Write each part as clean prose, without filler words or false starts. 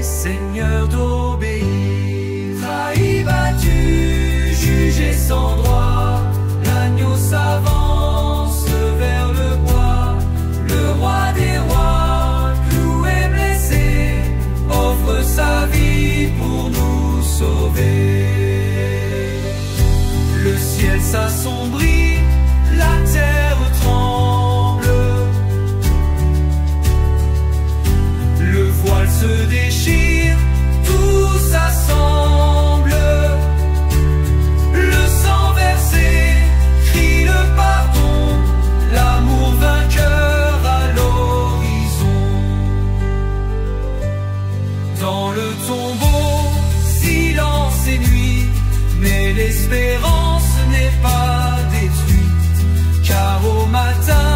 Seigneur d'obéir. Trahi, battu, jugé sans droit, l'agneau s'avance vers le bois. Le roi des rois, cloué, blessé, offre sa vie pour nous sauver. Le ciel s'assombrit, la terre tremble, le voile se déchire, tout s'assemble. Le sang versé crie le pardon, l'amour vainqueur à l'horizon. Dans le tombeau, silence et nuit, mais l'espérance n'est pas détruite, car au matin,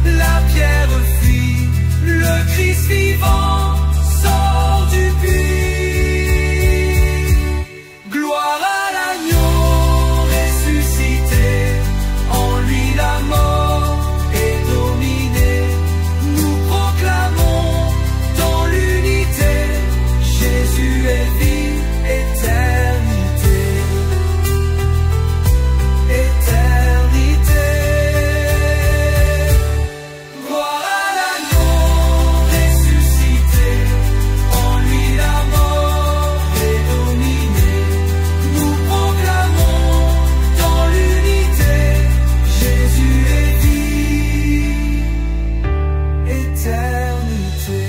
la pierre fuit, le Christ vivant sort du puits. Gloire à l'agneau ressuscité, en lui la mort est dominée. Nous proclamons dans l'unité, Jésus est vie, éternité. Éternité. Gloire à l'agneau ressuscité, en lui la mort est dominée. Nous proclamons dans l'unité, Jésus est vie, éternité.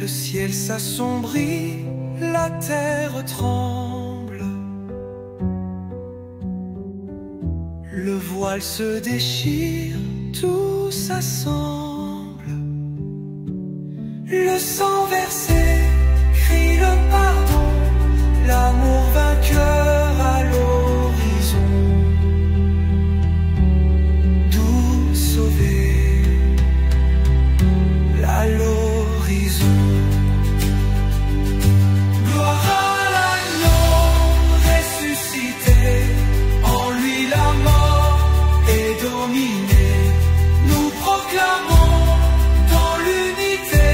Le ciel s'assombrit, la terre tremble, le voile se déchire, tout s'assemble. Le sang versé crie le pardon, l'amour vainqueur à l'horizon. D'où sauver à l'horizon. Gloire à l'agneau ressuscité, en lui la mort est dominée. Nous proclamons dans l'unité,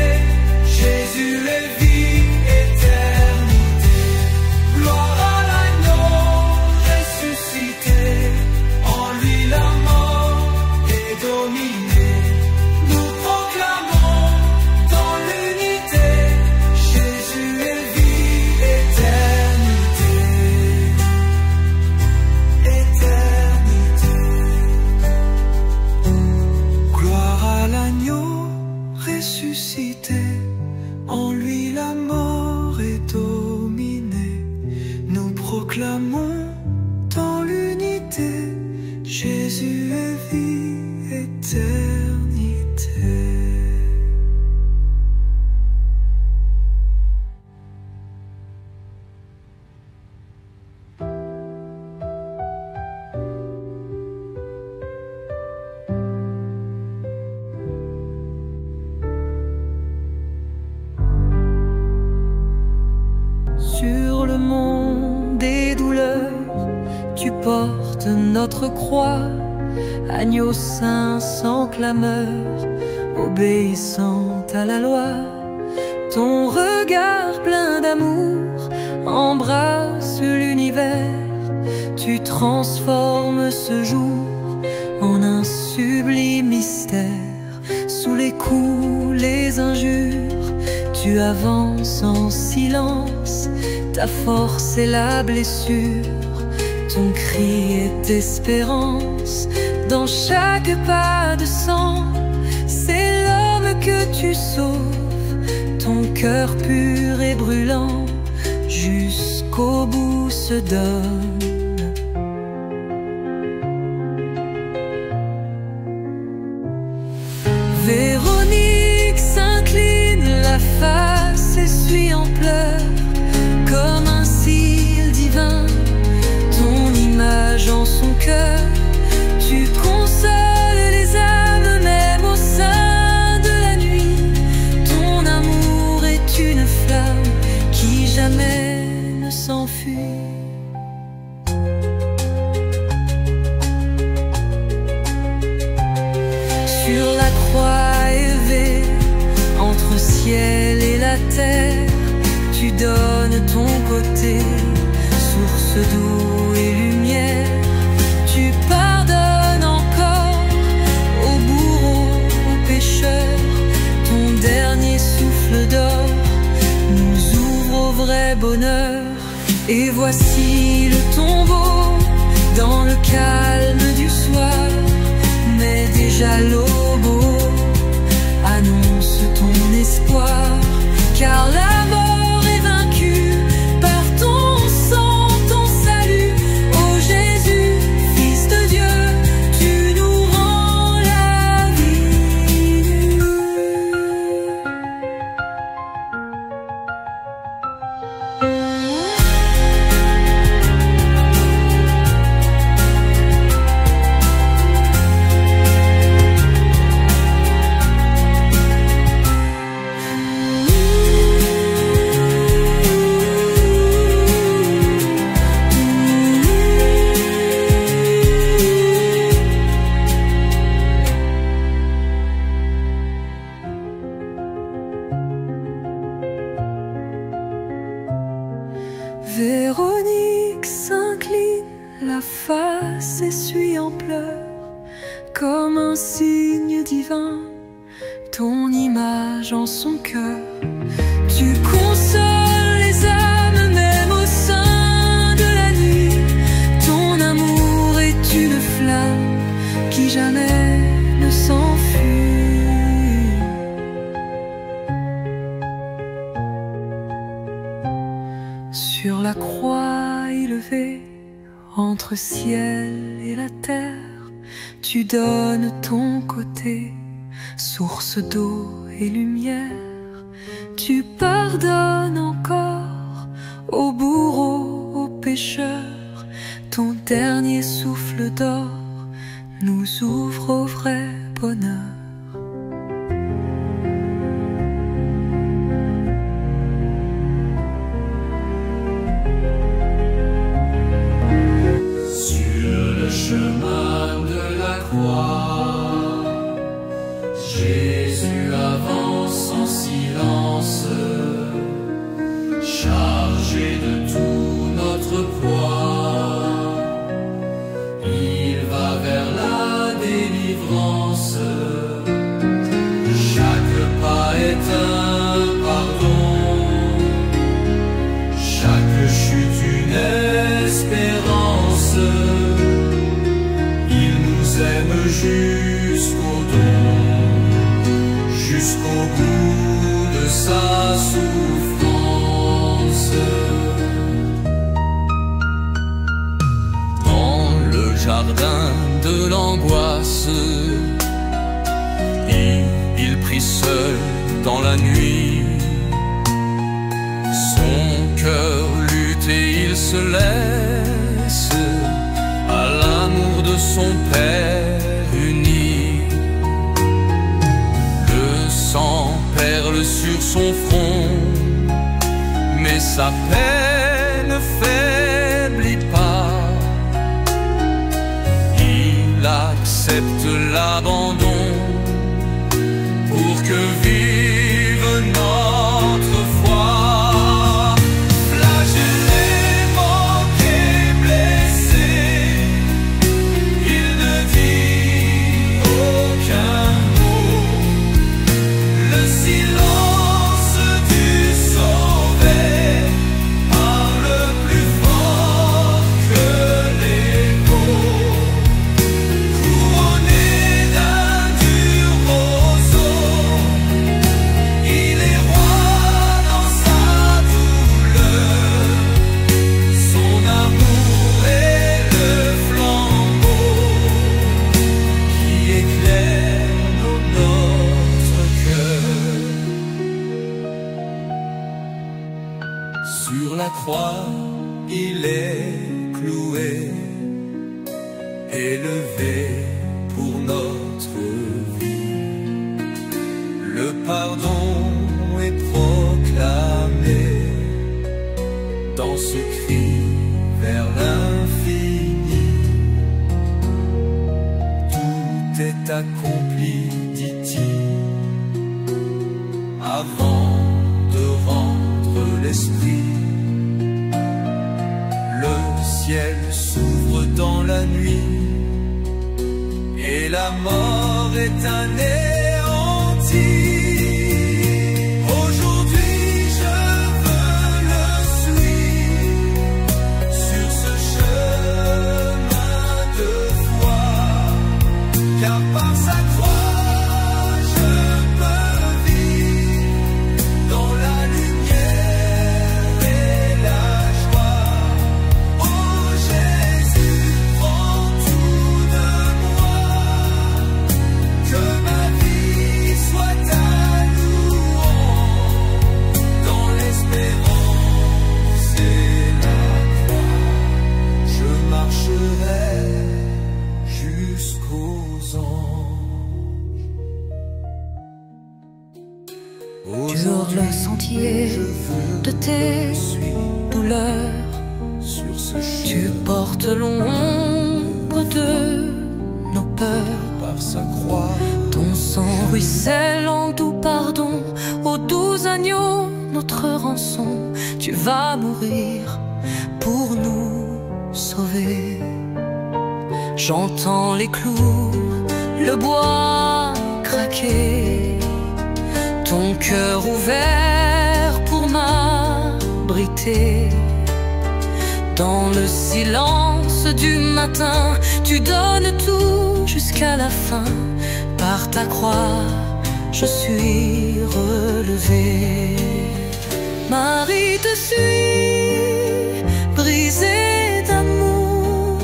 Jésus est vie, éternité. Gloire à l'agneau ressuscité, en lui la mort est dominée. Nous proclamons dans l'unité, Jésus est vie, éternité. Éternité. Gloire à l'agneau ressuscité, en lui la mort est dominée. Nous proclamons dans l'unité, Jésus est vie, éternité. Sur le mont des douleurs, tu portes notre croix, agneau saint sans clameur, obéissant à la loi. Ton regard plein d'amour embrasse l'univers, tu transformes ce jour en un sublime mystère. Sous les coups, les injures, tu avances en silence, ta force est la blessure, ton cri est espérance. Dans chaque pas de sang, c'est l'homme que tu sauves, ton cœur pur et brûlant, jusqu'au bout se donne. Véronique s'incline, la face essuie en pleurs, comme un cil divin, ton image en son cœur. Tu consoles les âmes même au sein de la nuit, ton amour est une flamme qui jamais ne s'enfuit. Sur la croix éveillée, vrai bonheur. Et voici le tombeau dans le calme du soir, mais déjà l'aube annonce ton espoir, car la mort est vaincue par ton sang, ton salut. Ô Jésus, Fils de Dieu, tu nous rends la vie. Véronique s'incline, la face essuie en pleurs, comme un signe divin, ton image en son cœur. Tu consoles les âmes même au sein de la nuit, ton amour est une flamme qui jamais ne s'enfuit. Sur la croix élevée, entre ciel et la terre, tu donnes ton côté, source d'eau et lumière. Tu pardonnes encore aux bourreaux, aux pécheurs. Ton dernier souffle d'or nous ouvre au vrai bonheur. Chemin de la croix, Jésus avance en silence, chargé de tout notre poids. Il va vers la délivrance. Chaque pas est un pardon, chaque chute une espérance. Aime jusqu'au don, jusqu'au bout de sa souffrance. Dans le jardin de l'angoisse, il prie seul dans la nuit. Son cœur lutte et il se laisse à l'amour de son Père uni. Le sang perle sur son front, mais sa paix ne faiblit pas. Il accepte l'abandon pour que vive notre foi. Sur la croix, il est cloué, élevé pour notre vie. Le pardon est proclamé dans ce cri vers l'infini. Tout est accompli, dit-il, avant de rendre l'esprit. Le ciel s'ouvre dans la nuit et la mort est anéantie. Aujourd'hui je veux le sur le sentier de tes douleurs. Tu portes l'ombre de nos peurs. Par sa croix, ton sang ruisselle en doux pardon. Ô doux agneau, notre rançon, tu vas mourir pour nous sauver. J'entends les clous, le bois craquer, ton cœur ouvert pour m'abriter. Dans le silence du matin, tu donnes tout jusqu'à la fin. Par ta croix, je suis relevé. Marie te suit, brisée d'amour,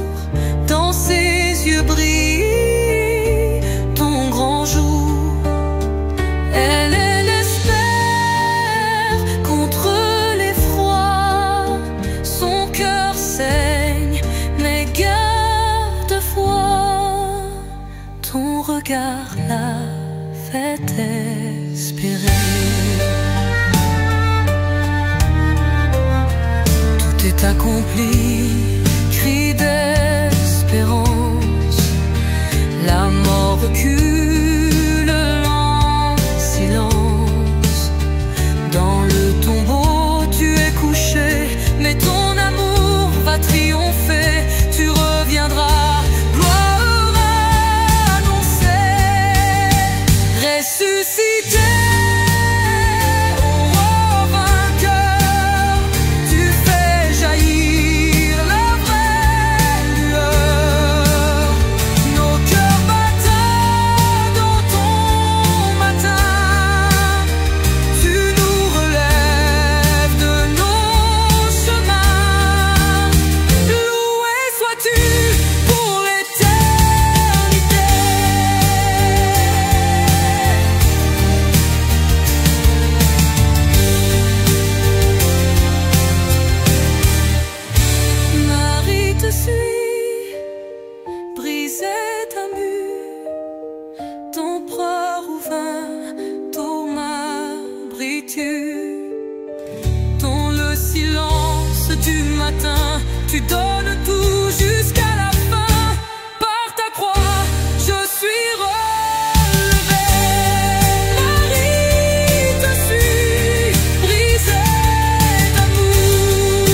dans ses yeux brille ton grand jour. Elle l'espère contre l'effroi, son cœur saigne, mais garde foi. Ton regard la fait espérer. Tout est accompli, cri d'espérance. La mort recule en silence. Dans le tombeau tu es couché, mais ton amour va triompher. Tu reviendras, gloire annoncée, ressuscité. Dans le silence du matin, tu donnes tout jusqu'à la fin. Par ta croix, je suis relevé. Marie te suit, brisée d'amour.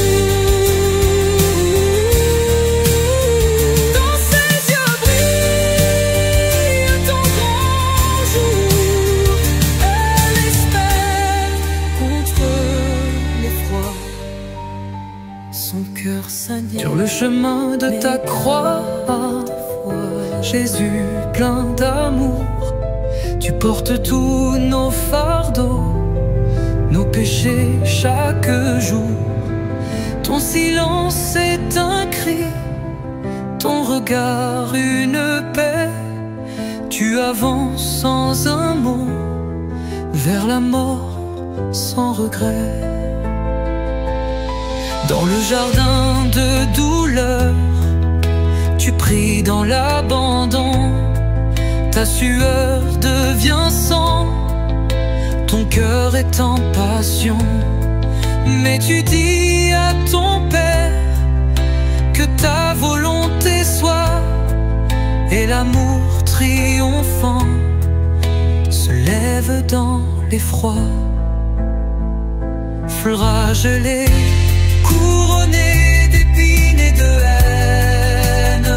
Dans ses yeux brille ton grand jour. Elle espère contre l'effroi, son cœur saigne. Sur le chemin de ta croix, Jésus plein d'amour, tu portes tous nos fardeaux, nos péchés chaque jour. Ton silence est un cri, ton regard une paix. Tu avances sans un mot, vers la mort sans regret. Dans le jardin de douleur, tu pries dans l'abandon. Ta sueur devient sang, ton cœur est en passion. Mais tu dis à ton Père que ta volonté soit, et l'amour triomphant se lève dans l'effroi. Flagellé, couronné d'épines et de haine,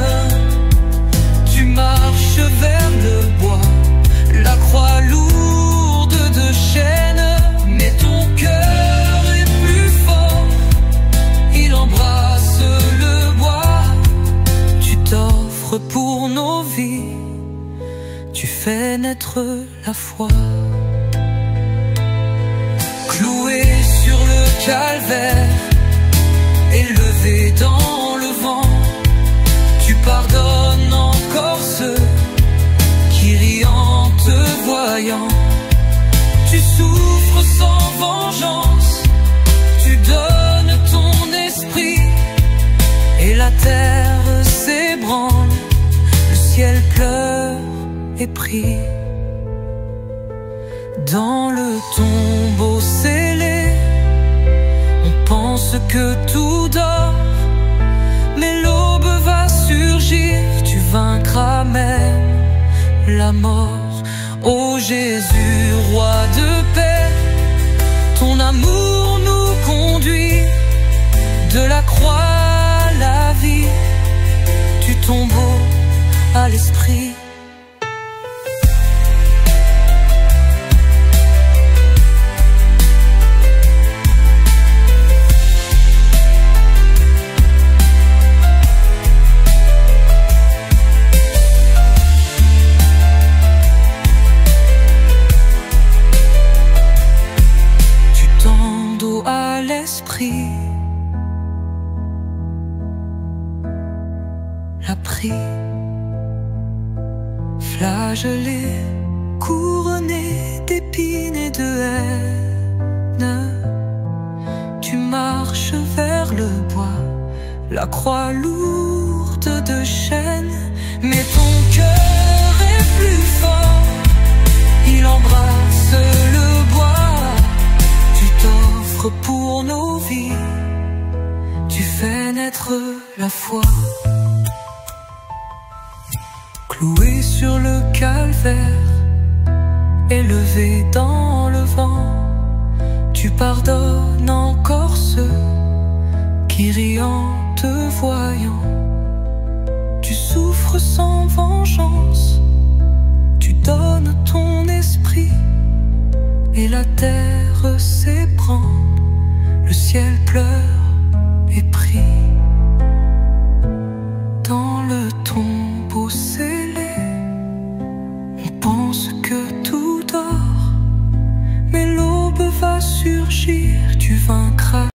tu marches vers le bois, la croix lourde de chaînes. Mais ton cœur est plus fort, il embrasse le bois. Tu t'offres pour nos vies, tu fais naître la foi. Cloué sur le calvaire, élevé dans le vent, tu pardonnes encore ceux qui rient en te voyant. Tu souffres sans vengeance, tu donnes ton esprit, et la terre s'ébranle, le ciel pleure et prie. Dans le tombeau scellé, on pense que tout dort, mais l'aube va surgir, tu vaincras même la mort. Ô Jésus, roi de paix, ton amour nous conduit de la croix à la vie, du tombeau à l'esprit. À l'esprit, l'a pris, flagellé, couronné d'épines et de haine. Tu marches vers le bois, la croix lourde de chaînes, mais ton cœur est plus fort, il embrasse le bois. Pour nos vies, tu fais naître la foi. Cloué sur le calvaire, élevé dans le vent, tu pardonnes encore ceux qui rient en te voyant. Tu souffres sans vengeance, tu donnes ton esprit, et la terre s'ébranle, le ciel pleure et prie. Dans le tombeau scellé, on pense que tout dort, mais l'aube va surgir, tu vaincras